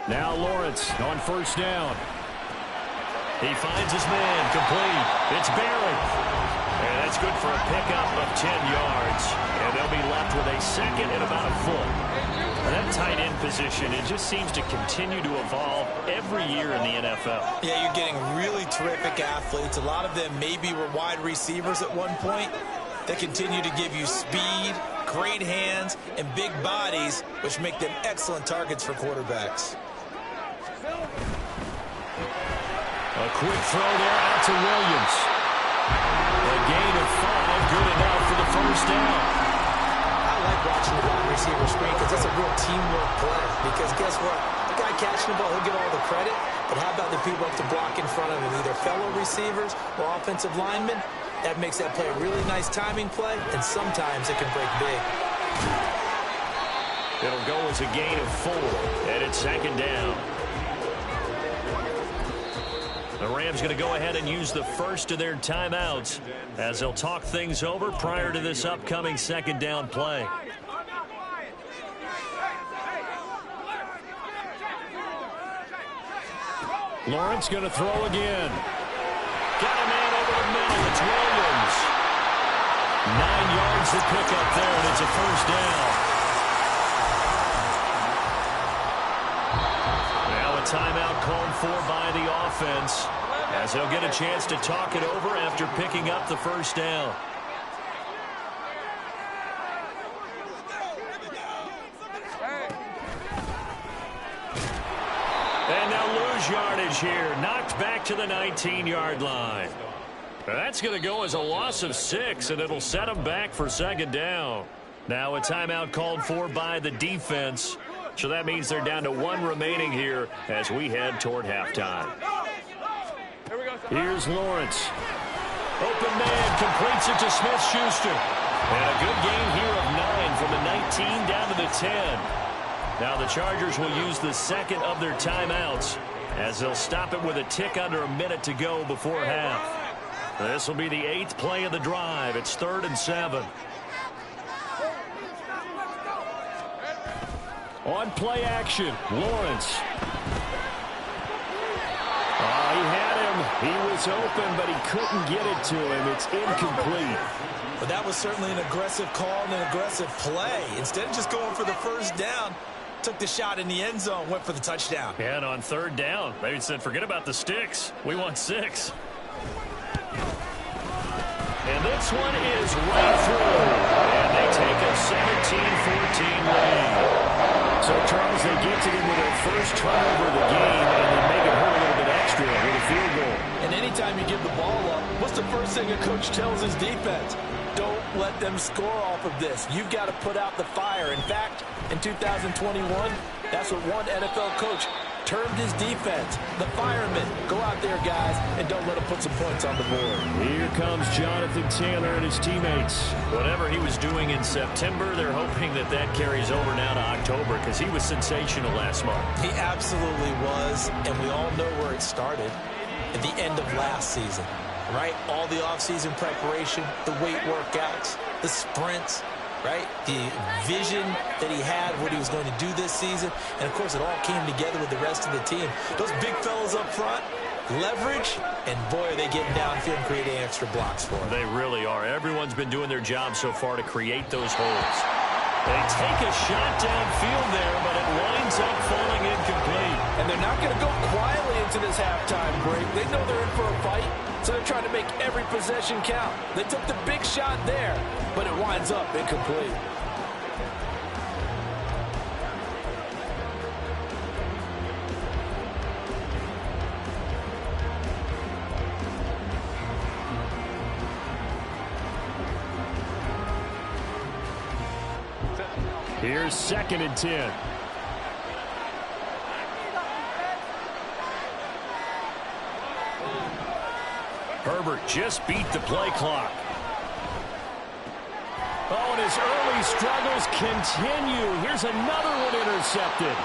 Now Lawrence on first down. He finds his man, complete. It's Barrett. And that's good for a pickup of 10 yards. And they'll be left with a second and about a foot. That tight end position, it just seems to continue to evolve every year in the NFL. Yeah, you're getting really terrific athletes. A lot of them maybe were wide receivers at one point. They continue to give you speed, great hands, and big bodies, which make them excellent targets for quarterbacks. A quick throw there out to Williams. A gain of 5, good enough for the first down. I like watching the wide receiver screen because it's a real teamwork play. Because guess what? The guy catching the ball, he'll get all the credit. But how about the people up to block in front of him, either fellow receivers or offensive linemen? That makes that play a really nice timing play, and sometimes it can break big. It'll go as a gain of 4, and it's second down. The Rams going to go ahead and use the first of their timeouts as they'll talk things over prior to this upcoming second down play. Lawrence going to throw again. Got a man over the middle. It's Williams. 9 yards to pick up there, and it's a first down. Now a timeout called for by the offense as they'll get a chance to talk it over after picking up the first down. And they'll lose yardage here. Knocked back to the 19-yard line. That's going to go as a loss of 6, and it'll set them back for second down. Now a timeout called for by the defense. So that means they're down to 1 remaining here as we head toward halftime. Here's Lawrence. Open man, completes it to Smith-Schuster. And a good gain here of 9 from the 19 down to the 10. Now the Chargers will use the second of their timeouts as they'll stop it with a tick under a minute to go before half. This will be the 8th play of the drive. It's 3rd and 7. On play action, Lawrence. He had him. He was open, but he couldn't get it to him. It's incomplete. But that was certainly an aggressive call and an aggressive play. Instead of just going for the first down, took the shot in the end zone, went for the touchdown. And on 3rd down, they said, forget about the sticks. We want 6. And this one is right through. And they take a 17-14 lead. So, Charles, they get to them with their first turnover of the game, and they make it hurt a little bit extra with a field goal. And anytime you give the ball up, what's the first thing a coach tells his defense? Don't let them score off of this. You've got to put out the fire. In fact, in 2021, that's what one NFL coach termed his defense, the firemen. Go out there, guys, and don't let them put some points on the board. Here comes Jonathan Taylor and his teammates. Whatever he was doing in September, they're hoping that that carries over now to October because he was sensational last month. He absolutely was, and we all know where it started at the end of last season, right? All the offseason preparation, the weight workouts, the sprints, right? The vision that he had, what he was going to do this season. And, of course, it all came together with the rest of the team. Those big fellas up front, leverage, and, boy, are they getting downfield and creating extra blocks for him. They really are. Everyone's been doing their job so far to create those holes. They take a shot downfield there, but it winds up falling incomplete. And they're not going to go quietly into this halftime break. They know they're in for a fight, so they're trying to make every possession count. They took the big shot there, but it winds up incomplete. Here's 2nd and 10. Herbert just beat the play clock. Oh, and his early struggles continue. Here's another one intercepted.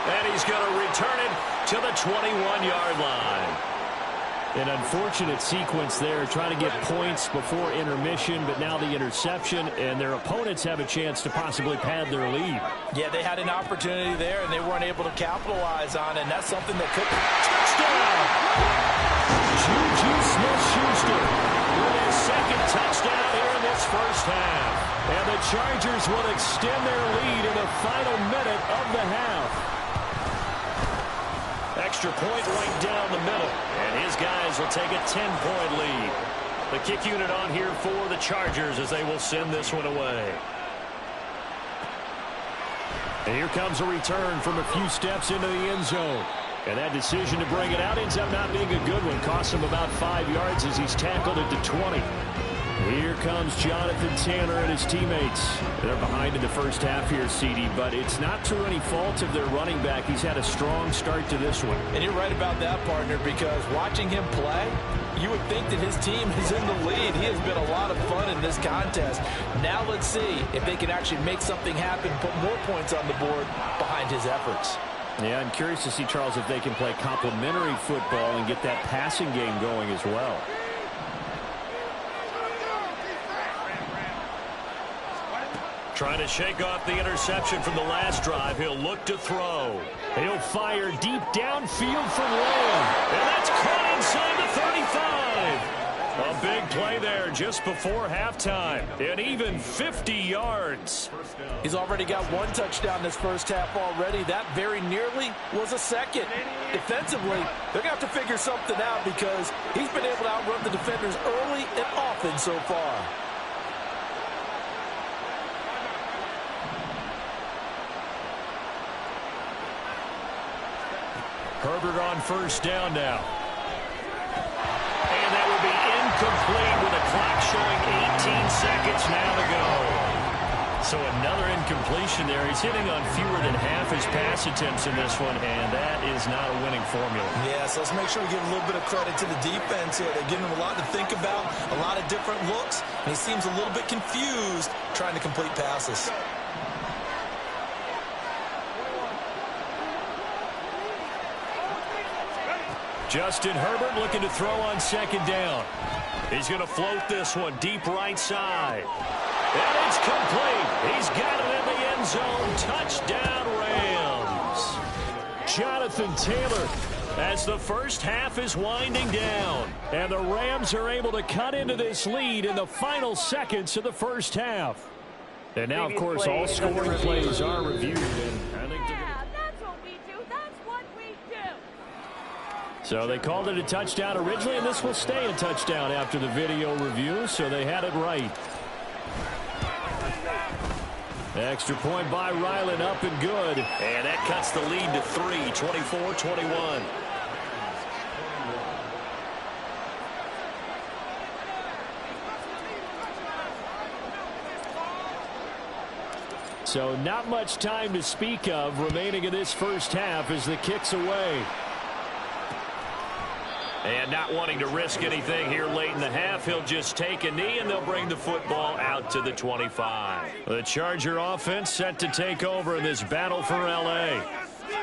And he's going to return it to the 21-yard line. An unfortunate sequence there, trying to get points before intermission, but now the interception, and their opponents have a chance to possibly pad their lead. Yeah, they had an opportunity there, and they weren't able to capitalize on it, and that's something that could... Touchdown! Juju Smith-Schuster with his second touchdown here in this first half. And the Chargers will extend their lead in the final minute of the half. Extra point right down the middle, and his guys will take a 10-point lead. The kick unit on here for the Chargers as they will send this one away. And here comes a return from a few steps into the end zone. And that decision to bring it out ends up not being a good one. Costs him about 5 yards as he's tackled at the 20. Here comes Jonathan Taylor and his teammates. They're behind in the first half here, CD, but it's not through any fault of their running back. He's had a strong start to this one. And you're right about that, partner, because watching him play, you would think that his team is in the lead. He has been a lot of fun in this contest. Now let's see if they can actually make something happen, put more points on the board behind his efforts. Yeah, I'm curious to see, Charles, if they can play complementary football and get that passing game going as well. Trying to shake off the interception from the last drive. He'll look to throw. He'll fire deep downfield from Lamb. And that's caught inside the 35. A big play there just before halftime. And even 50 yards. He's already got one touchdown this first half already. That very nearly was a second. Defensively, they're going to have to figure something out because he's been able to outrun the defenders early and often so far. Herbert on first down now. And that will be incomplete with the clock showing 18 seconds now to go. So another incompletion there. He's hitting on fewer than half his pass attempts in this one, and that is not a winning formula. Yeah, so let's make sure we give a little bit of credit to the defense here. They're giving him a lot to think about, a lot of different looks, and he seems a little bit confused trying to complete passes. Justin Herbert looking to throw on second down. He's going to float this one deep right side. And it's complete. He's got it in the end zone. Touchdown, Rams. Jonathan Taylor as the first half is winding down. And the Rams are able to cut into this lead in the final seconds of the first half. And now, of course, all scoring plays are reviewed. And I think so they called it a touchdown originally, and this will stay a touchdown after the video review, so they had it right. Extra point by Ryland, up and good. And that cuts the lead to 3, 24-21. So not much time to speak of remaining in this first half as the kick's away. And not wanting to risk anything here late in the half, he'll just take a knee, and they'll bring the football out to the 25. The Charger offense set to take over in this battle for L.A.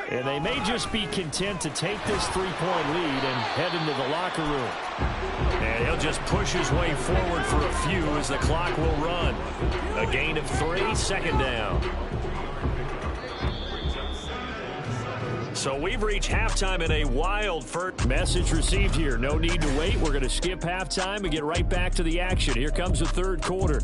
And they may just be content to take this 3-point lead and head into the locker room. And he'll just push his way forward for a few as the clock will run. A gain of 3, second down. So we've reached halftime in a wild first. Message received here. No need to wait. We're going to skip halftime and get right back to the action. Here comes the third quarter.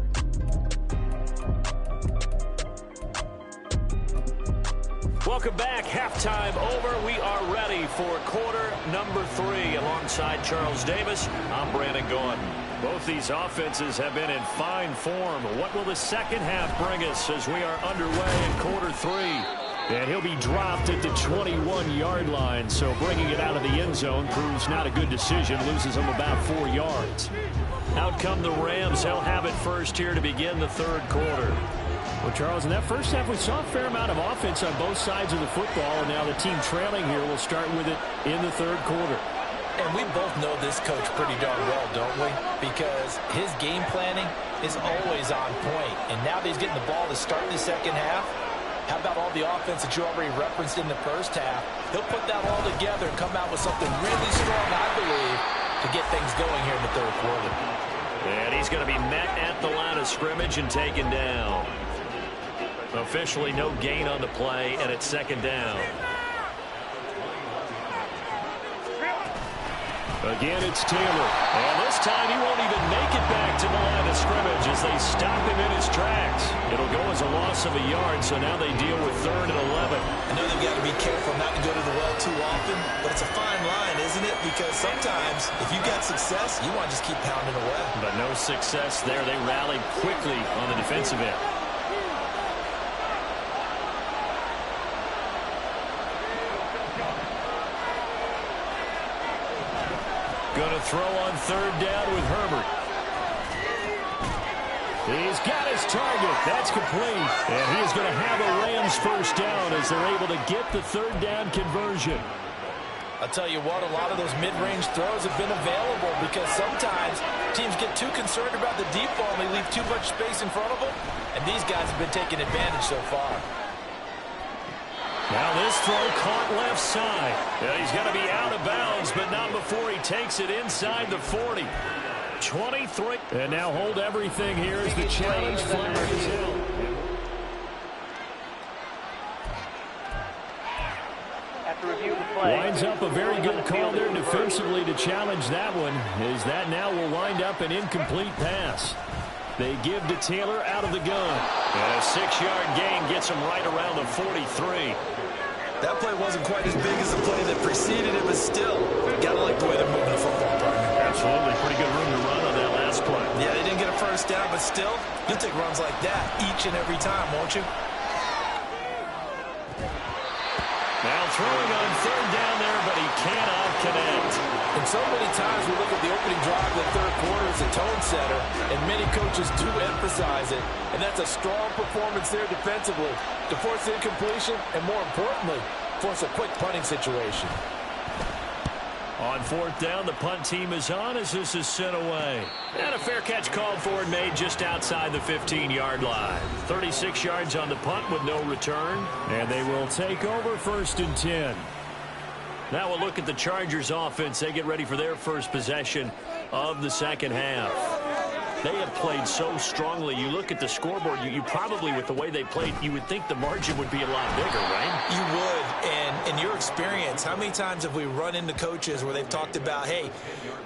Welcome back. Halftime over. We are ready for quarter number 3. Alongside Charles Davis, I'm Brandon Gaudin. Both these offenses have been in fine form. What will the second half bring us as we are underway in quarter 3? And he'll be dropped at the 21-yard line, so bringing it out of the end zone proves not a good decision. Loses him about 4 yards. Out come the Rams. They'll have it first here to begin the third quarter. Well, Charles, in that first half, we saw a fair amount of offense on both sides of the football, and now the team trailing here will start with it in the third quarter. And we both know this coach pretty darn well, don't we? Because his game planning is always on point. And now that he's getting the ball to start the second half, how about all the offense that you already referenced in the first half? He'll put that all together and come out with something really strong, I believe, to get things going here in the third quarter. And he's going to be met at the line of scrimmage and taken down. Officially no gain on the play, and it's second down. Again, it's Taylor. And this time he won't even make it back to the line of scrimmage as they stop him in his tracks. It'll go as a loss of a yard, so now they deal with 3rd and 11. I know they've got to be careful not to go to the well too often, but it's a fine line, isn't it? Because sometimes if you got success, you want to just keep pounding away. But no success there. They rallied quickly on the defensive end. Going to throw on 3rd down with Herbert. He's got his target. That's complete. And he is going to have a Rams first down as they're able to get the 3rd down conversion. I'll tell you what, a lot of those mid-range throws have been available because sometimes teams get too concerned about the deep ball and they leave too much space in front of them. And these guys have been taking advantage so far. Now this throw caught left side. Yeah, he's going to be out of bounds, but not before he takes it inside the 40. 23. And now hold everything here as the challenge flag is held. Winds up a very good call there defensively to challenge that one, as that now will wind up an incomplete pass. They give to Taylor out of the gun. And a 6-yard gain gets him right around the 43. That play wasn't quite as big as the play that preceded it, but still, got to like the way they're moving the football, partner. Absolutely. Pretty good room to run on that last play. Yeah, they didn't get a first down, but still, you'll take runs like that each and every time, won't you? Now throwing on 3rd down there, but he cannot connect. And so many times we look at the opening drive of the third quarter as a tone setter, and many coaches do emphasize it. And that's a strong performance there defensively to force incompletion and, more importantly, force a quick punting situation. On 4th down, the punt team is on as this is sent away. And a fair catch called for and made just outside the 15-yard line. 36 yards on the punt with no return. And they will take over 1st and 10. Now we'll look at the Chargers offense. They get ready for their first possession of the second half. They have played so strongly. You look at the scoreboard, you probably, with the way they played, you would think the margin would be a lot bigger, right? You would. And in your experience, how many times have we run into coaches where they've talked about, hey,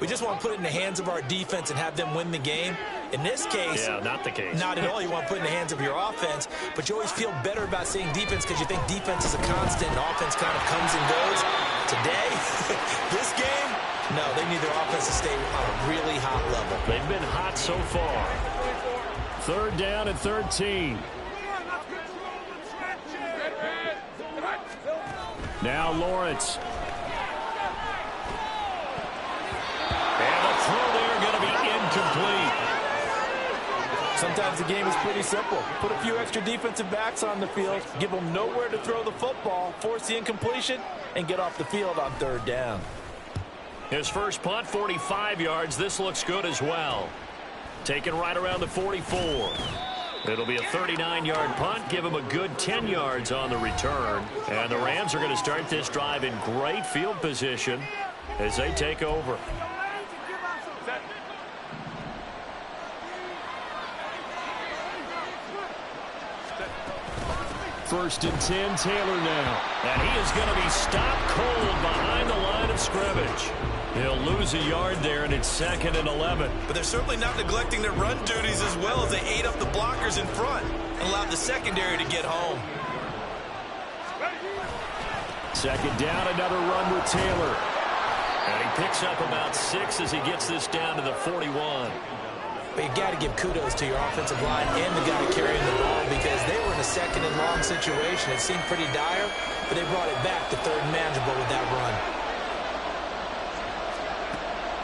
we just want to put it in the hands of our defense and have them win the game? In this case, yeah, not the case. Not at all. You want to put it in the hands of your offense, but you always feel better about saying defense because you think defense is a constant and offense kind of comes and goes. Today, this game, no, they need their offense to stay on a really hot level. They've been hot so far. 3rd down and 13. Now Lawrence. And the throw there going to be incomplete. Sometimes the game is pretty simple. Put a few extra defensive backs on the field, give them nowhere to throw the football, force the incompletion, and get off the field on 3rd down. His first punt, 45 yards. This looks good as well. Taken right around the 44. It'll be a 39-yard punt. Give him a good 10 yards on the return. And the Rams are going to start this drive in great field position as they take over. First and 10, Taylor now. And he is going to be stopped cold behind the line of scrimmage. He'll lose a yard there, and it's 2nd and 11. But they're certainly not neglecting their run duties as well as they ate up the blockers in front and allowed the secondary to get home. 2nd down, another run with Taylor. And he picks up about 6 as he gets this down to the 41. But you got to give kudos to your offensive line and the guy carrying the ball because they were in a 2nd and long situation. It seemed pretty dire, but they brought it back to 3rd and manageable with that run.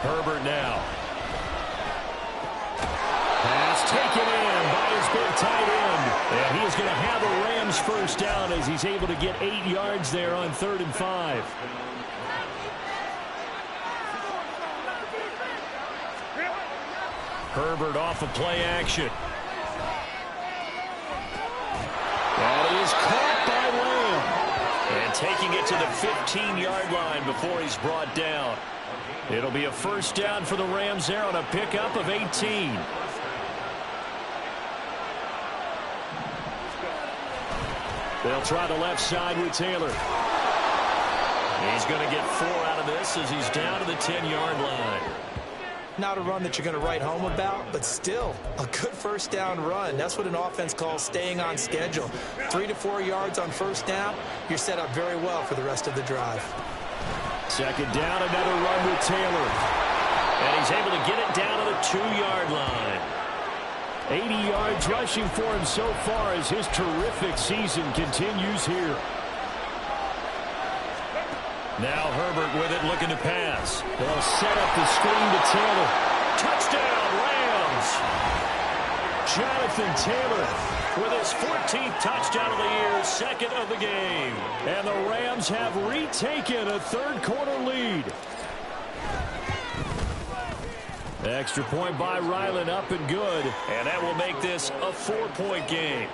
Herbert now. Pass taken in by his big tight end. And he is going to have a Rams first down as he's able to get 8 yards there on 3rd and 5. Herbert off of play action. That is caught by Lamb. And taking it to the 15-yard line before he's brought down. It'll be a first down for the Rams there on a pickup of 18. They'll try the left side with Taylor. He's going to get 4 out of this as he's down to the 10-yard line. Not a run that you're going to write home about, but still a good first down run. That's what an offense calls staying on schedule. 3 to 4 yards on first down, you're set up very well for the rest of the drive. Second down, another run with Taylor. And he's able to get it down to the 2-yard line. 80 yards rushing for him so far as his terrific season continues here. Now Herbert with it, looking to pass. They'll set up the screen to Taylor. Touchdown, Rams! Jonathan Taylor with his 14th touchdown of the year, second of the game. And the Rams have retaken a third-quarter lead. Extra point by Ryland, up and good. And that will make this a 4-point game.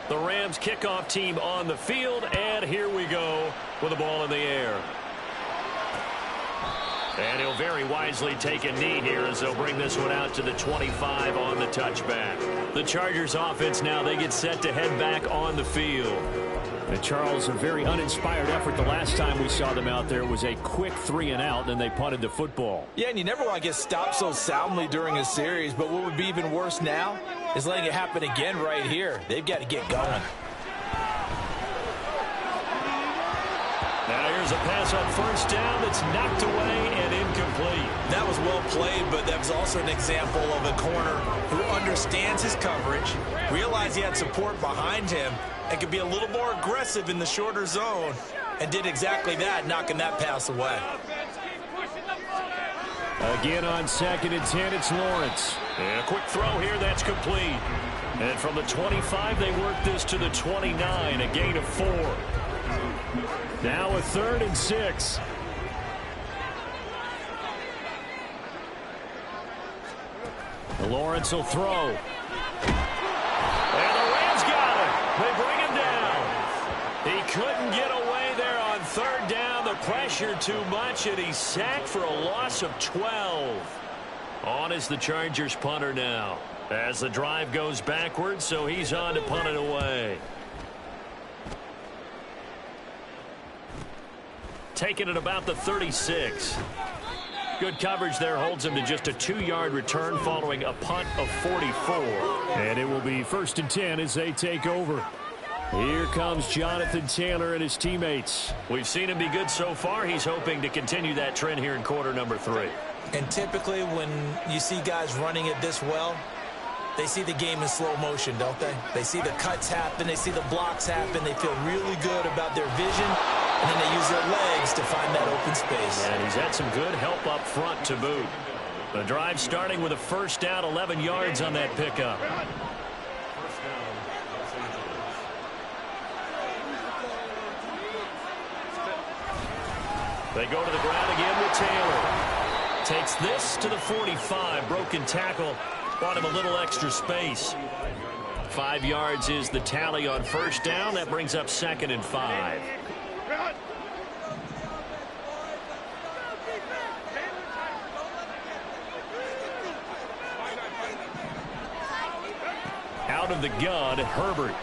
The Rams kickoff team on the field, and here we go with the ball in the air. And he'll very wisely take a knee here as they'll bring this one out to the 25 on the touchback. The Chargers offense now, they get set to head back on the field. And Charles, a very uninspired effort. The last time we saw them out there was a quick 3-and-out, and they punted the football. Yeah, and you never want to get stopped so soundly during a series, but what would be even worse now is letting it happen again right here. They've got to get going. Now here's a pass on first down that's knocked away and incomplete. That was well played, but that was also an example of a corner who understands his coverage, realized he had support behind him, and could be a little more aggressive in the shorter zone, and did exactly that, knocking that pass away. Again on 2nd and 10, it's Lawrence. And a quick throw here, that's complete. And from the 25, they work this to the 29, a gain of 4. Now a 3rd and 6. Lawrence will throw. And the Rams got him. They bring him down. He couldn't get away there on 3rd down. The pressure too much, and he's sacked for a loss of 12. On is the Chargers punter now, as the drive goes backwards, so he's on to punt it away. Taking it about the 36. Good coverage there holds him to just a 2-yard return following a punt of 44. And it will be 1st and 10 as they take over. Here comes Jonathan Taylor and his teammates. We've seen him be good so far. He's hoping to continue that trend here in quarter number 3. And typically when you see guys running it this well, they see the game in slow motion, don't they? They see the cuts happen. They see the blocks happen. They feel really good about their vision. And then they use their legs to find that open space. And he's had some good help up front to boot. The drive starting with a first down, 11 yards on that pickup. They go to the ground again with Taylor. Takes this to the 45. Broken tackle. Brought him a little extra space. 5 yards is the tally on first down. That brings up 2nd and 5. Out of the gun, Herbert.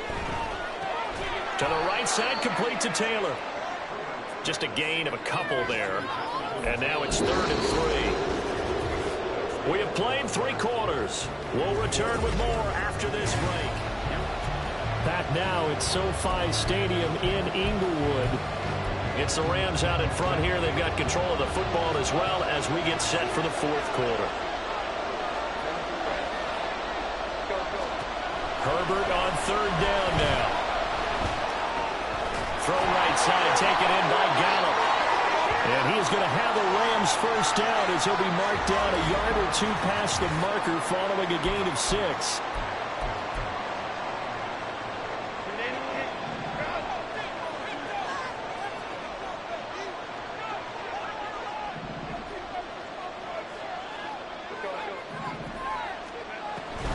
To the right side, complete to Taylor. Just a gain of a couple there. And now it's 3rd and 3. We have played 3 quarters. We'll return with more after this break. Back now at SoFi Stadium in Inglewood. It's the Rams out in front here. They've got control of the football as well as we get set for the 4th quarter. Herbert on 3rd down now. Throw right side, taken in by Gallup. And he is going to have the Rams first down as he'll be marked down a yard or 2 past the marker following a gain of 6.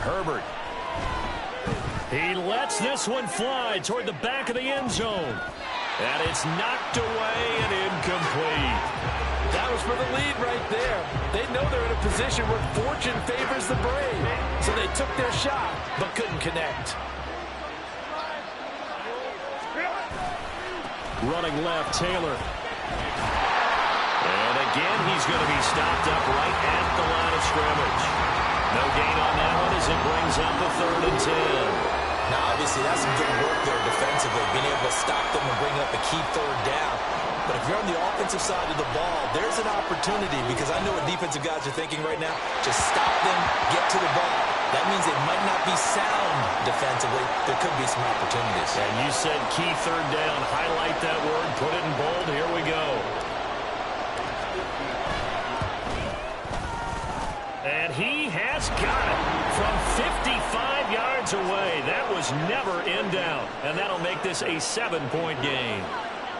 Herbert. He lets this one fly toward the back of the end zone. And it's knocked away and incomplete. That was for the lead right there. They know they're in a position where fortune favors the brave. So they took their shot, but couldn't connect. Running left, Taylor. And again, he's going to be stopped up right at the line of scrimmage. No gain on that one as it brings up a 3rd and 10. Now, obviously, that's some good work there defensively, being able to stop them and bring up a key 3rd down. But if you're on the offensive side of the ball, there's an opportunity, because I know what defensive guys are thinking right now. Just stop them, get to the ball. That means they might not be sound defensively. There could be some opportunities. And you said key 3rd down. Highlight that word, put it in bold. Here we go. And he has got it from 55 yards away. That was never in doubt. And that'll make this a 7-point game.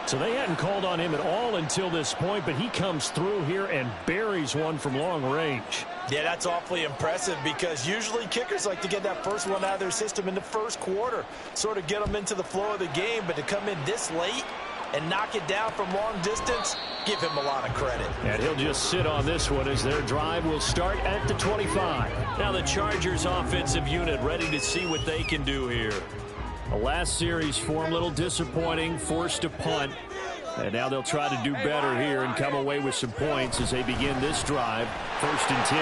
So they hadn't called on him at all until this point, but he comes through here and buries one from long range. Yeah, that's awfully impressive, because usually kickers like to get that first one out of their system in the first quarter, sort of get them into the flow of the game. But to come in this late and knock it down from long distance, give him a lot of credit. And he'll just sit on this one as their drive will start at the 25. Now the Chargers offensive unit ready to see what they can do here. The last series for him, a little disappointing, forced a punt. And now they'll try to do better here and come away with some points as they begin this drive. 1st and 10.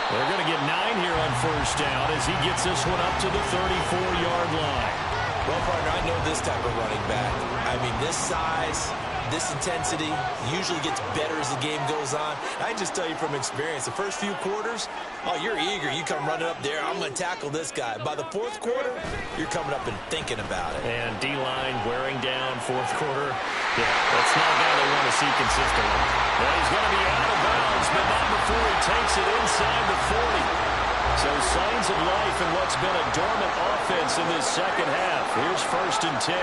They're going to get 9 here on 1st down as he gets this one up to the 34-yard line. Well, partner, I know this type of running back. I mean, this size, this intensity usually gets better as the game goes on. I can just tell you from experience, the first few quarters, oh, you're eager. You come running up there, I'm going to tackle this guy. By the 4th quarter, you're coming up and thinking about it. And D-line wearing down 4th quarter. Yeah, that's not a guy they want to see consistently. Well, he's going to be out of bounds, but not before he takes it inside the 40. So signs of life in what's been a dormant offense in this second half. Here's 1st and 10.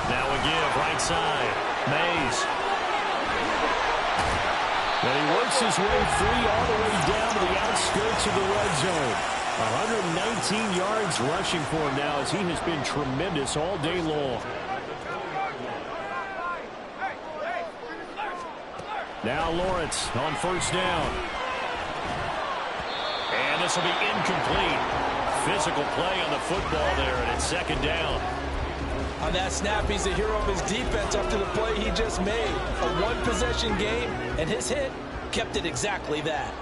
Now a give, right side. Mays. And he works his way free all the way down to the outskirts of the red zone. 119 yards rushing for him now as he has been tremendous all day long. Now Lawrence on 1st down. And this will be incomplete. Physical play on the football there, and it's 2nd down. On that snap, he's the hero of his defense after the play he just made. A one-possession game, and his hit kept it exactly that.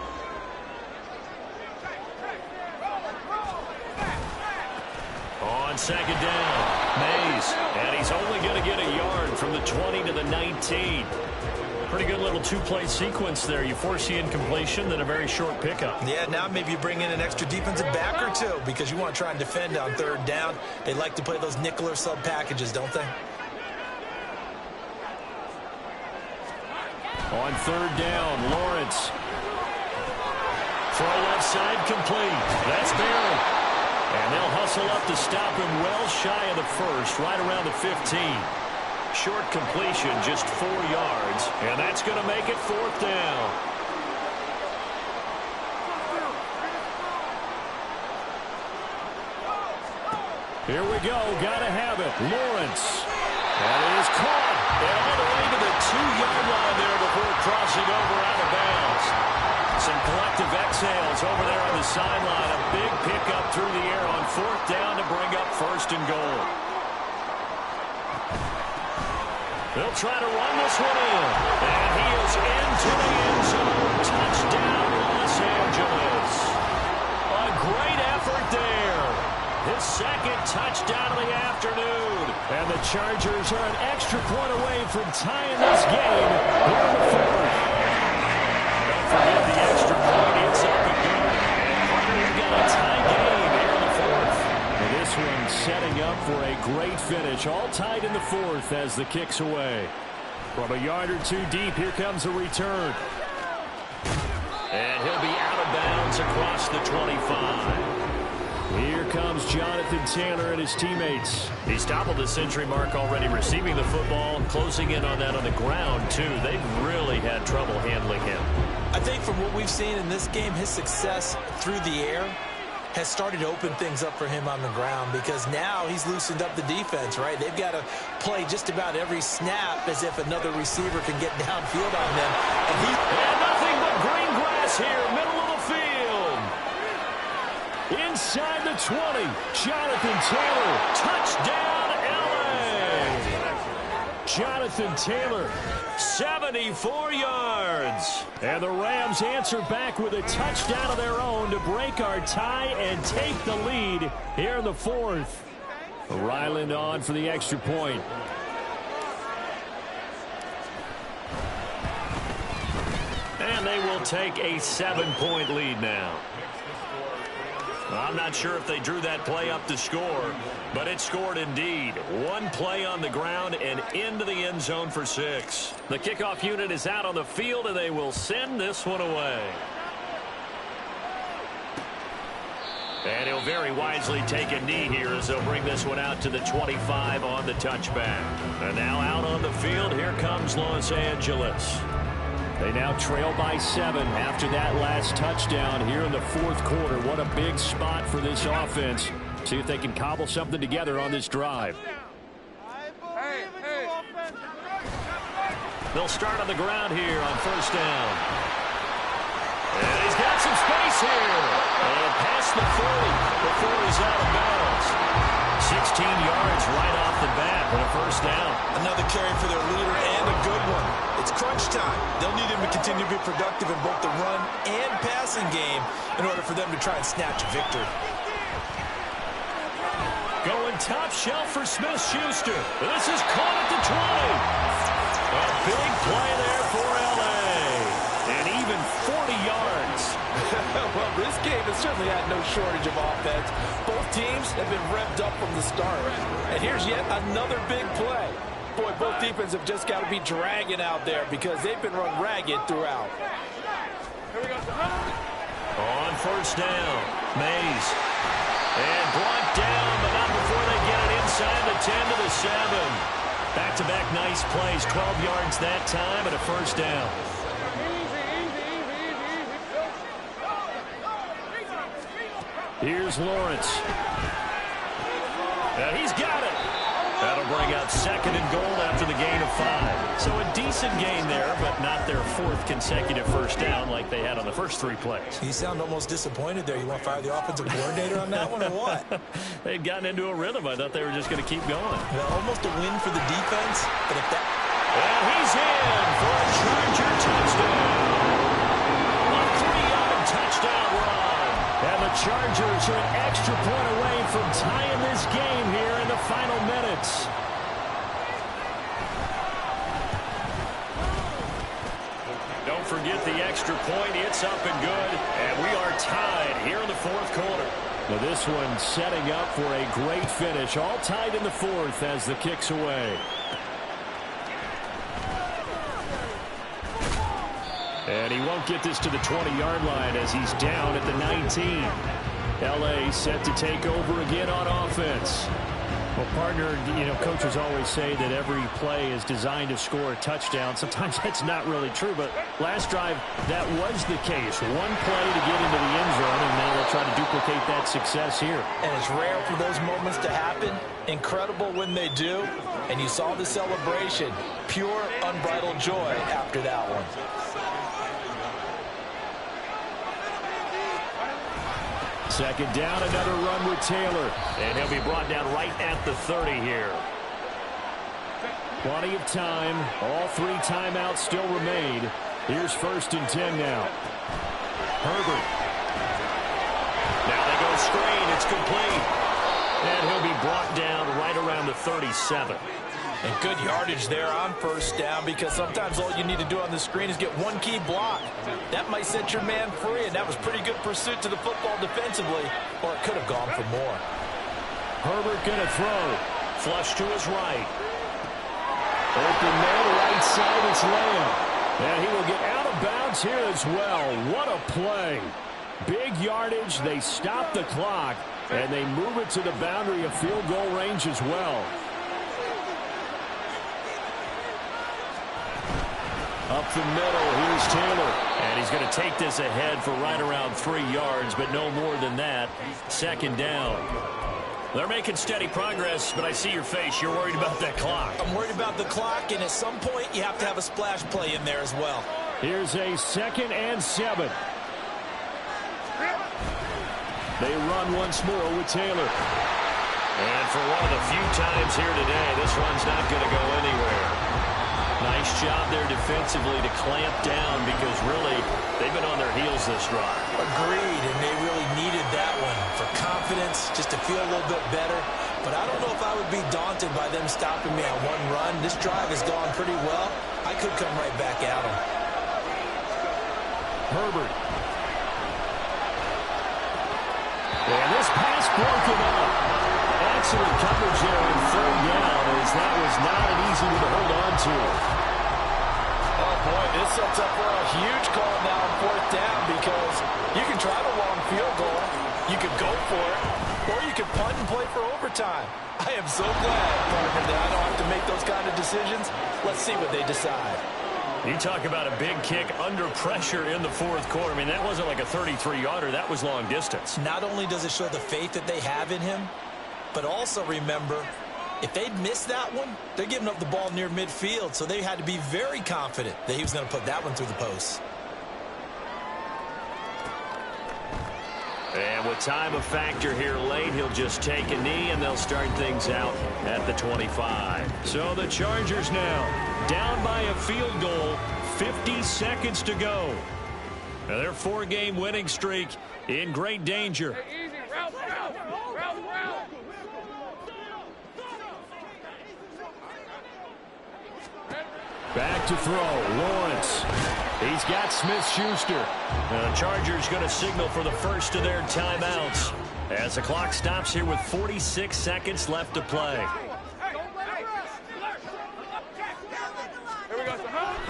On 2nd down, Mays. And he's only going to get a yard from the 20 to the 19. Pretty good little 2-play sequence there. You force the incompletion, then a very short pickup. Yeah, now maybe you bring in an extra defensive back or two because you want to try and defend on 3rd down. They like to play those nickel or sub packages, don't they? On 3rd down, Lawrence. Throw left side complete. That's Barry. And they'll hustle up to stop him well shy of the 1st, right around the 15. Short completion, just 4 yards, and that's going to make it 4th down. Here we go, got to have it. Lawrence. And it is caught. And all the way to the 2-yard line there before crossing over out of bounds. Some collective exhales over there on the sideline. A big pickup through the air on 4th down to bring up 1st and goal. They'll try to run this one in. And he is into the end zone. Touchdown, Los Angeles. A great effort there. His 2nd touchdown of the afternoon. And the Chargers are an extra point away from tying this game here in the 4th. Don't forget the extra point. It's up and good. And you've got a tie game here in the 4th. And this one setting up for a great finish. All tied in the 4th as the kick's away. From a yard or 2 deep, here comes a return. And he'll be out of bounds across the 25. Here comes Jonathan Taylor and his teammates. He's toppled the century mark already receiving the football, closing in on that on the ground, too. They've really had trouble handling him. I think from what we've seen in this game, his success through the air has started to open things up for him on the ground, because now he's loosened up the defense, right? They've got to play just about every snap as if another receiver can get downfield on them. And nothing but green grass here, middle of the field. Inside the 20, Jonathan Taylor, touchdown, LA. Jonathan Taylor, 74 yards. And the Rams answer back with a touchdown of their own to break our tie and take the lead here in the fourth. Ryland on for the extra point. And they will take a 7-point lead now. I'm not sure if they drew that play up to score, but it scored indeed. One play on the ground and into the end zone for 6. The kickoff unit is out on the field, and they will send this one away. And he'll very wisely take a knee here as they'll bring this one out to the 25 on the touchback. And now out on the field, here comes Los Angeles. They now trail by 7 after that last touchdown here in the fourth quarter. What a big spot for this offense. See if they can cobble something together on this drive. They'll start on the ground here on first down. And he's got some space here. And past the 40 before he's out of bounds. 16 yards right off the bat for a first down. Another carry for their leader, and a good one. It's crunch time. They'll need him to continue to be productive in both the run and passing game in order for them to try and snatch a victory. Going top shelf for Smith-Schuster. This is caught at the 20. A big play there for L.A. And even 40 yards. Well, this game has certainly had no shortage of offense. Both teams have been revved up from the start. And here's yet another big play. Boy, both defenses have just got to be dragging out there because they've been run ragged throughout. On first down, Mays. And brought down, but not before they get it inside the 10 to the 7. Back-to-back nice plays, 12 yards that time and a first down. Here's Lawrence. And he's got it. That'll bring out second and goal after the gain of 5. So a decent gain there, but not their fourth consecutive first down like they had on the first 3 plays. You sound almost disappointed there. You want to fire the offensive coordinator on that one or what? They'd gotten into a rhythm. I thought they were just going to keep going. Well, almost a win for the defense, but if that... And he's in for a Charger touchdown. A 3-yard touchdown run. And the Chargers are an extra point away from tying this game here in the final minutes. Don't forget the extra point. It's up and good. And we are tied here in the fourth quarter. Now this one setting up for a great finish. All tied in the fourth as the kick's away. And he won't get this to the 20-yard line as he's down at the 19. L.A. set to take over again on offense. Well, partner, you know, coaches always say that every play is designed to score a touchdown. Sometimes that's not really true, but last drive, that was the case. One play to get into the end zone, and now they'll try to duplicate that success here. And it's rare for those moments to happen. Incredible when they do. And you saw the celebration. Pure, unbridled joy after that one. Second down, another run with Taylor. And he'll be brought down right at the 30 here. Plenty of time. All 3 timeouts still remain. Here's first and 10 now. Herbert. Now they go screen. It's complete. And he'll be brought down right around the 37. And good yardage there on first down, because sometimes all you need to do on the screen is get one key block. That might set your man free, and that was pretty good pursuit to the football defensively, or it could have gone for more. Herbert gonna throw. Flush to his right. Open man, right side, it's Lamb. And he will get out of bounds here as well. What a play. Big yardage, they stop the clock, and they move it to the boundary of field goal range as well. Up the middle, here's Taylor. And he's going to take this ahead for right around 3 yards, but no more than that. Second down. They're making steady progress, but I see your face. You're worried about that clock. I'm worried about the clock, and at some point, you have to have a splash play in there as well. Here's a 2nd and 7. They run once more with Taylor. And for one of the few times here today, this run's not going to go anywhere. Nice job there defensively to clamp down because really they've been on their heels this drive. Agreed, and they really needed that one for confidence, just to feel a little bit better. But I don't know if I would be daunted by them stopping me on one run. This drive has gone pretty well. I could come right back at them. Herbert. And this pass broken up. Excellent coverage there on 3rd down as that was not an easy one to hold on to. Oh, boy, this sets up for a huge call now on 4th down because you can try the long field goal, you could go for it, or you could punt and play for overtime. I am so glad, partner, that I don't have to make those kind of decisions. Let's see what they decide. You talk about a big kick under pressure in the 4th quarter. I mean, that wasn't like a 33-yarder. That was long distance. Not only does it show the faith that they have in him, but also remember, if they'd missed that one, they're giving up the ball near midfield, so they had to be very confident that he was going to put that one through the post. And with time a factor here late, he'll just take a knee, and they'll start things out at the 25. So the Chargers now down by a field goal, 50 seconds to go. Now their 4-game winning streak in great danger. Back to throw, Lawrence. He's got Smith-Schuster. The Chargers going to signal for the first of their timeouts as the clock stops here with 46 seconds left to play.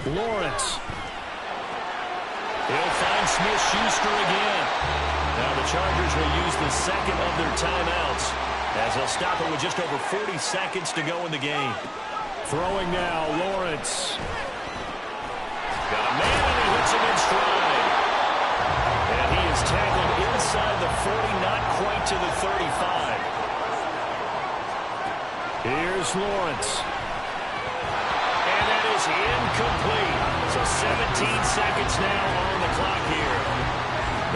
Lawrence. He'll find Smith-Schuster again. Now the Chargers will use the second of their timeouts as they'll stop it with just over 40 seconds to go in the game. Throwing now, Lawrence. Got a man, and he hits him in stride. And he is tackled inside the 40, not quite to the 35. Here's Lawrence. And that is incomplete. So 17 seconds now on the clock here.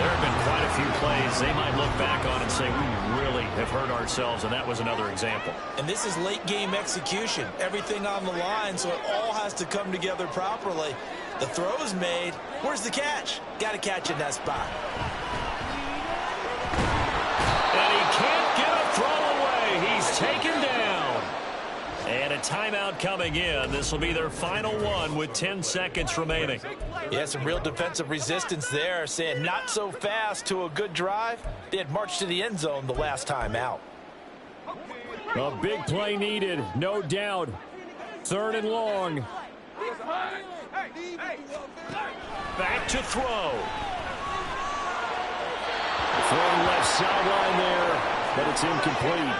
There have been quite a few plays they might look back on and say, we really have hurt ourselves, and that was another example. And this is late-game execution. Everything on the line, so it all has to come together properly. The throw is made. Where's the catch? Got to catch in that spot. And he can't get a throw away. He's taken down. And a timeout coming in. This will be their final one with 10 seconds remaining. Yeah, some real defensive resistance there, saying not so fast to a good drive. They had marched to the end zone the last time out. A big play needed, no doubt. 3rd and long. Back to throw. Throwing left sideline there, but it's incomplete.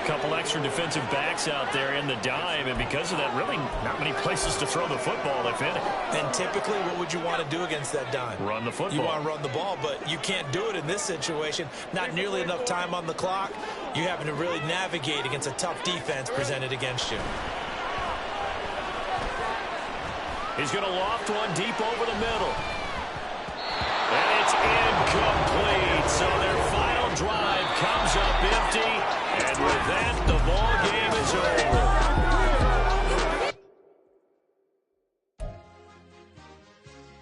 Couple extra defensive backs out there in the dime, and because of that, really not many places to throw the football, if any. And typically, what would you want to do against that dime? Run the football. You want to run the ball, but you can't do it in this situation. Not nearly enough time on the clock. You're having to really navigate against a tough defense presented against you. He's going to loft one deep over the middle. And it's incomplete. So their final drive comes up empty. And with that, the